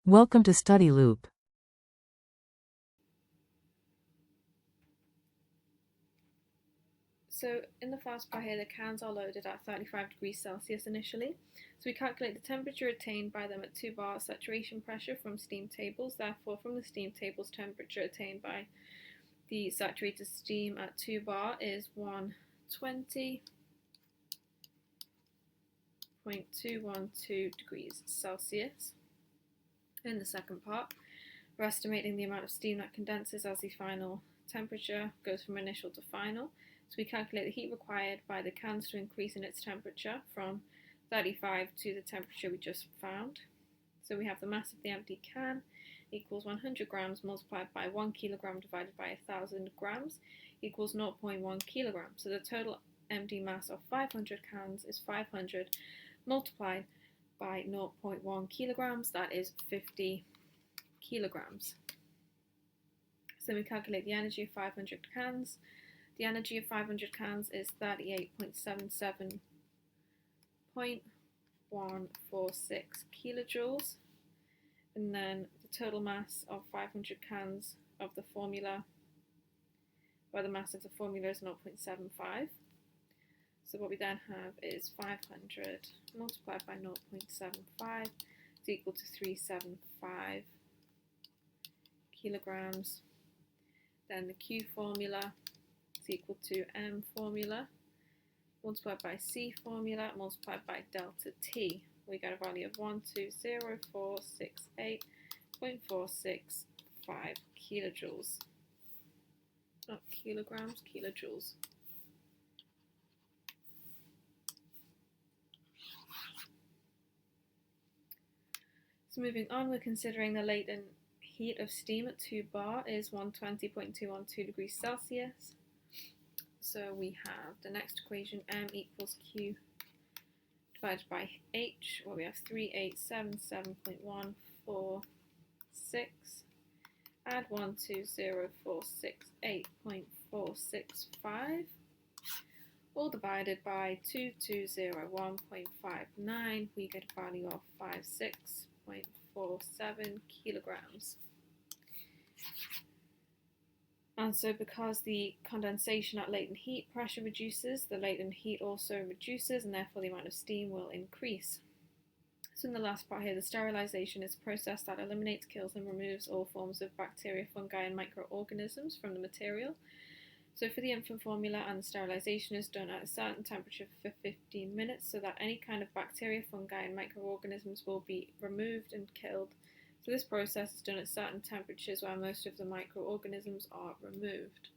Welcome to Study Loop. So in the first part here, the cans are loaded at 35 degrees Celsius initially. So we calculate the temperature attained by them at 2 bar saturation pressure from steam tables. Therefore, from the steam tables, temperature attained by the saturated steam at 2 bar is 120.212 degrees Celsius. In the second part, we're estimating the amount of steam that condenses as the final temperature goes from initial to final. So we calculate the heat required by the cans to increase in its temperature from 35 to the temperature we just found. So we have the mass of the empty can equals 100 grams multiplied by 1 kilogram divided by 1,000 grams equals 0.1 kilogram. So the total empty mass of 500 cans is 500 multiplied by 0.1 kilograms, that is 50 kilograms. So we calculate the energy of 500 cans. The energy of 500 cans is 38.77.146 kilojoules. And then the total mass of 500 cans of the formula, where the mass of the formula is 0.75. So what we then have is 500 multiplied by 0.75 is equal to 375 kilograms. Then the Q formula is equal to M formula multiplied by C formula multiplied by delta T. We get a value of 120468.465 kilojoules. Not kilograms, kilojoules. So moving on, we're considering the latent heat of steam at 2 bar is 120.212 degrees Celsius. So we have the next equation, M equals Q divided by H, where we have 3877.146, add 120468.465, all divided by 2201.59, we get a value of 56.47 kilograms. And so because the condensation at latent heat pressure reduces, the latent heat also reduces, and therefore the amount of steam will increase. So in the last part here, the sterilization is a process that eliminates, kills, and removes all forms of bacteria, fungi, and microorganisms from the material. So for the infant formula, and the sterilization is done at a certain temperature for 15 minutes so that any kind of bacteria, fungi, and microorganisms will be removed and killed. So this process is done at certain temperatures where most of the microorganisms are removed.